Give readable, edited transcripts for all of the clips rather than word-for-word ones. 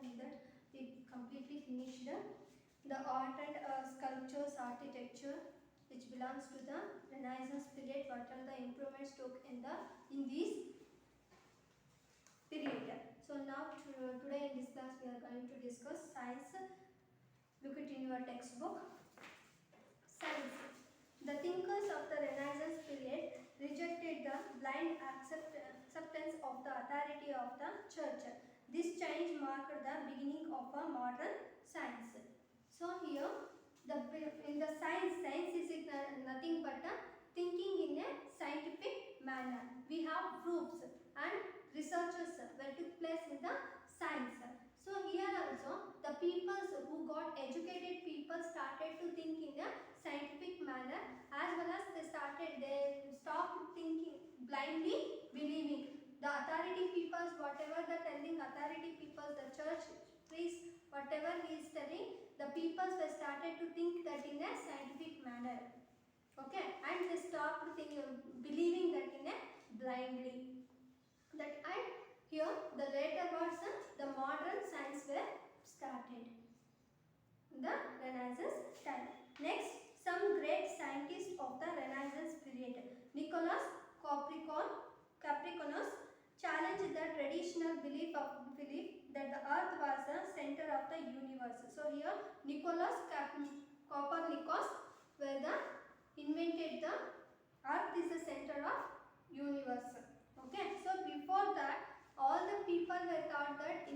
with that we completely finished the art and sculptures architecture which belongs to the Renaissance period. What are the improvements took in this period? So now today in this class we are going to discuss science. Look it in your textbook. Science. The thinkers of the Renaissance period rejected the blind acceptance of the authority of the church. This change marked the beginning of a modern science. So here, in the science is nothing but thinking in a scientific manner. We have proofs and researches where took place in the science. So here also the people who got educated people started to think in a scientific manner, as well as they stopped thinking blindly believing. The authority peoples, whatever the telling authority peoples, the church priest, whatever he is telling, the peoples were started to think that in a scientific manner. Okay, and they stopped believing that in a blindly. That and here the later version, the modern science were started. The Renaissance time. Next, some great scientists of the Renaissance period. Nicholas Copernicus challenged the traditional belief that the earth was the center of the universe. So here Nicholas Copernicus invented the earth is the center of universe. Okay, so before that all the people were thought that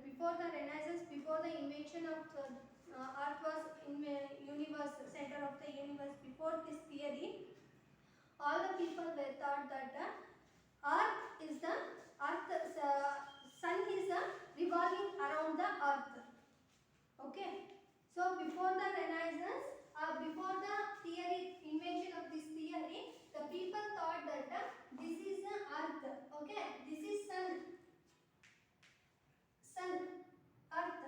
before the Renaissance, before the invention of earth was in universe, center of the universe, before this theory, all the people were thought that sun is revolving around the earth. Okay, so before the Renaissance, before the invention of this theory, the people thought that this is the earth. Okay, this is sun, earth.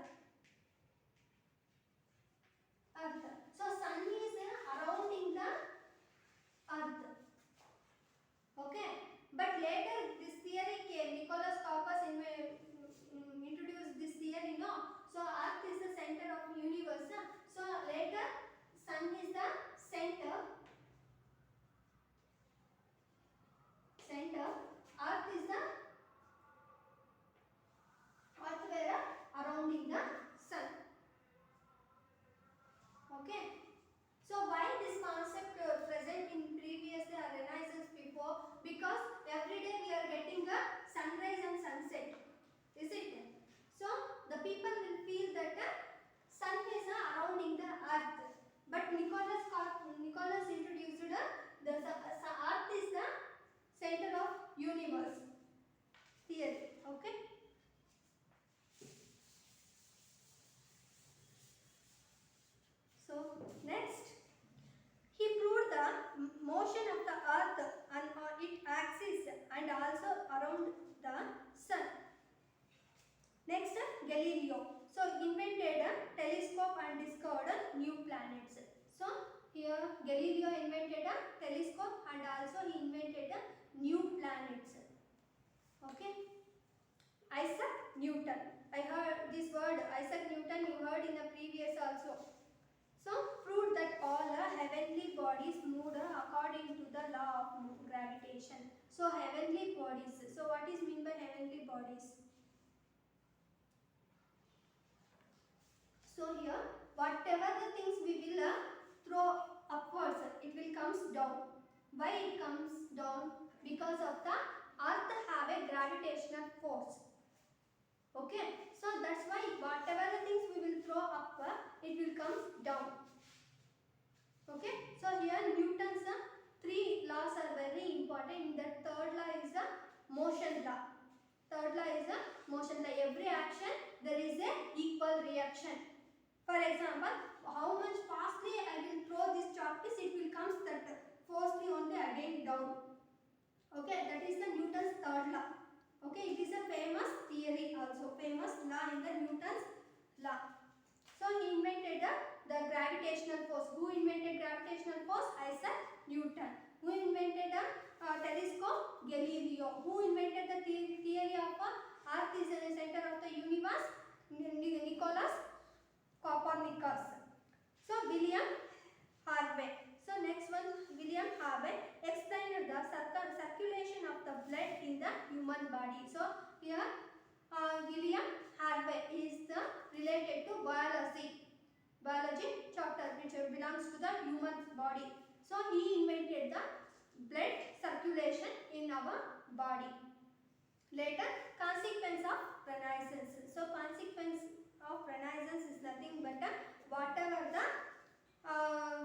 So sun is surrounding the earth. Okay, but later this theory came. Nicholas Copernicus introduced this theory. No, so earth is the center of universe. So later sun is the center. Earth is the earth were surrounding the sun. Okay. So why this concept present in previous Renaissance before? Because every day we are getting a sunrise and sunset. Is it? So the people will feel that sun is surrounding the earth. But Nicholas introduced the earth is the center of universe theory. Okay. So next, he proved the motion of the earth and its axis and also around the sun. Next, Galileo. So invented a telescope and discovered new planets. So here Galileo invented a telescope and also he invented new planets. Okay. Isaac Newton. I heard this word Isaac Newton, you heard in the previous also. So proved that all the heavenly bodies moved according to the law of gravitation. So heavenly bodies. So what is meant by heavenly bodies? So here whatever the things we will throw upwards, it will comes down. Why it comes down? Because of the earth have a gravitational force. Okay, so that's why whatever the things we will throw up, it will come down. Okay, so here Newton's three laws are very important. The third law is the motion law. Third law is the motion law. Every action there is a equal reaction. For example, how much fastly I will throw this chalk piece, it will come that forcefully only again down. Okay, that is the Newton's third law. Okay, it is a famous theory also, famous law in the Newton's law. So he invented the gravitational force. Who invented gravitational force? Isaac Newton. Who invented the telescope? Galileo. Who invented the theory of earth is the center of the universe? Nicholas Copernicus. So William Harvey. So next one, William Harvey explained the circulation of the blood in the human body. So here William Harvey is related to biology chapter which belongs to the human body. So he invented the blood circulation in our body. Later, consequence of Renaissance. So consequence of Renaissance is nothing but whatever the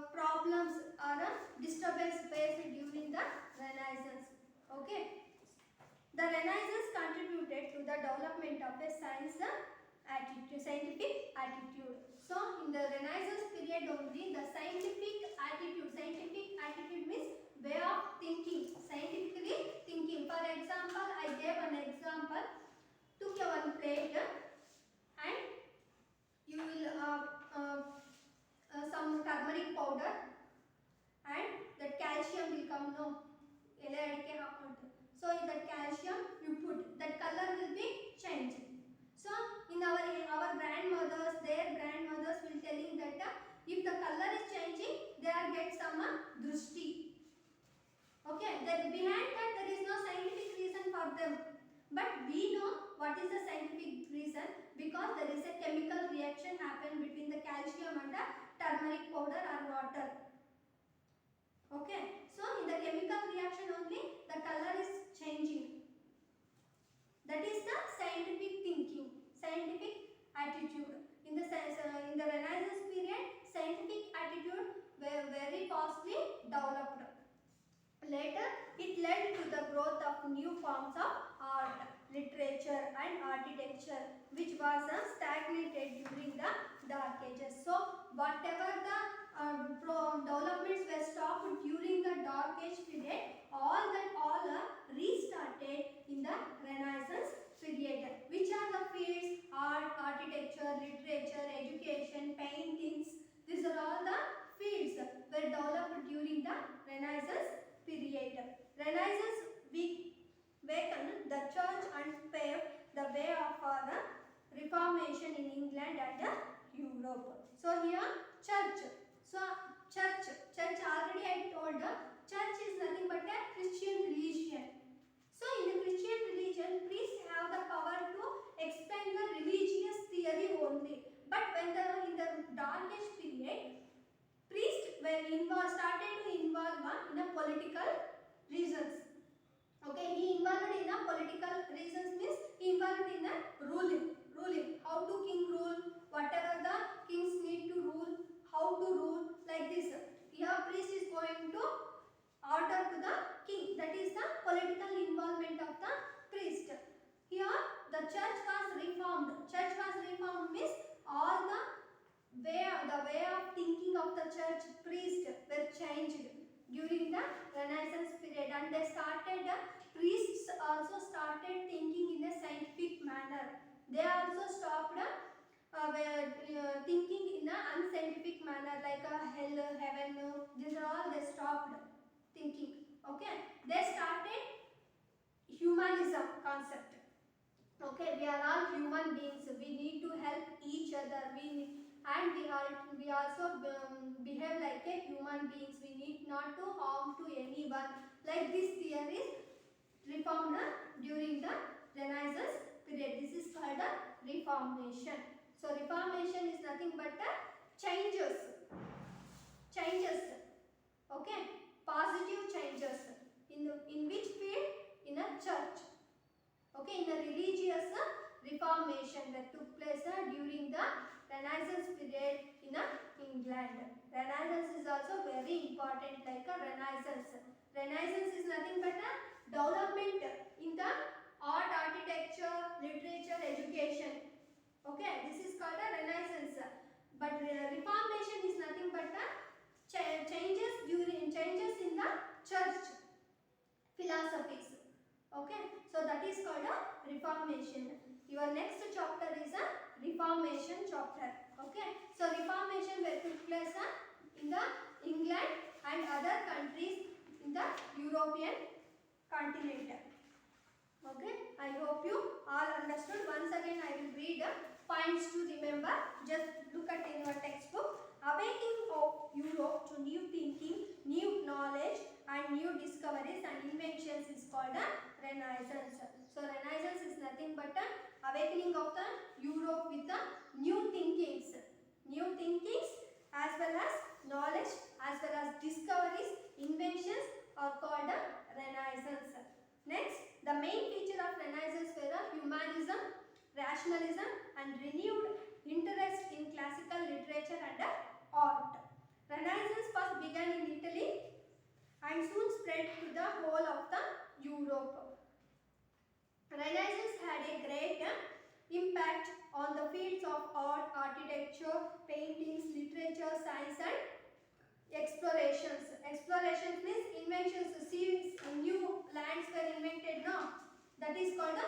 problems or disturbance faced during the Renaissance. Okay. The Renaissance contributed to the development of a scientific attitude. So in the Renaissance period only, the scientific attitude means way of thinking, scientifically thinking. For example, I gave an example. Took one plate and you will some turmeric powder and the calcium will come. No, so in that calcium you put, that color will be changed. So in our grandmothers, their grandmothers will telling that if the color is changing, they are get some drushti. Okay, that behind that there is no scientific reason for them. But we know what is the scientific reason, because there is a chemical reaction happen between the calcium and the turmeric powder or water. Okay, so in the chemical reaction only the color is changing. That is the scientific thinking, scientific attitude. In the Renaissance period, scientific attitude were very fastly developed. Later, it led to the growth of new forms of art, literature and architecture, which was stagnated during the Dark Ages. So, whatever the developments were stopped during the Dark Age period, all restarted in the Renaissance period. Which are the fields? Art, architecture, literature, education, paintings. These are all the fields were developed during the Renaissance period. Renaissance awakened the church and paved the way for the Reformation in England and Europe. So here church. So church already I told, church is nothing but a Christian religion. So in the Christian religion, priests have the power to explain the religious theory only. But when in the Dark Age period, priests were started to involve in a political reasons. Okay, he involved in a political reasons means he involved in a ruling. How to king rule, whatever the kings need to rule, how to rule, like this. Here priest is going to order to the king. That is the political involvement of the priest. Here the church was reformed. Church was reformed means all the way of thinking of the church priests were changed during the Renaissance period, and they started, priests also started thinking in a scientific manner. They also stopped thinking in an unscientific manner like hell, heaven. These are all they stopped thinking. Okay, they started humanism concept. Okay, we are all human beings. We need to help each other. We also behave like a human beings. We need not to harm to anyone. Like this theory is reformed during the Renaissance period. This is called a Reformation. So Reformation is nothing but changes. Okay, positive changes. In which field? In a church. Okay, in a religious reformation that took place during the Renaissance period in England. Renaissance is also very important, like a Renaissance. Renaissance is nothing but a development in the art, architecture, literature, education. Okay, this is called a Renaissance. But Reformation is nothing but a changes in the church philosophies. Okay, so that is called a Reformation. Your next chapter is a Reformation chapter. Okay, so Reformation will took place in the England and other countries in the European continent. Okay, I hope you all understood. Once again I will read points to remember. Just look at in your textbook. Awakening of Europe to new thinking, new knowledge and new discoveries and inventions is called a Renaissance. So Renaissance is nothing but a awakening of the Europe with the new thinkings. New thinkings as well as knowledge as well as discoveries, inventions are called a Renaissance. Next, the main feature of Renaissance were humanism, rationalism and renewed interest in classical literature and art. Renaissance first began in Italy and soon spread to the whole of the Europe. Renaissance had a great impact on the fields of art, architecture, paintings, literature, science and explorations. Explorations means inventions, seas, new lands were invented now. That is called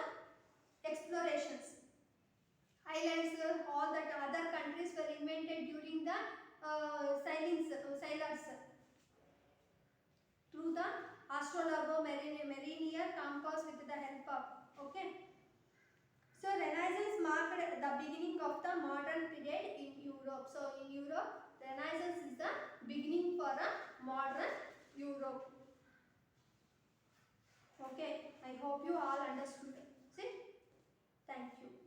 explorations. Islands, all that other countries were invented during the sailors through the astronomer mariner compass with the help of. Okay. So Renaissance marked the beginning of the modern period in Europe. So in Europe, Renaissance is the beginning for a modern Europe. Okay. I hope you all understood. See? Thank you.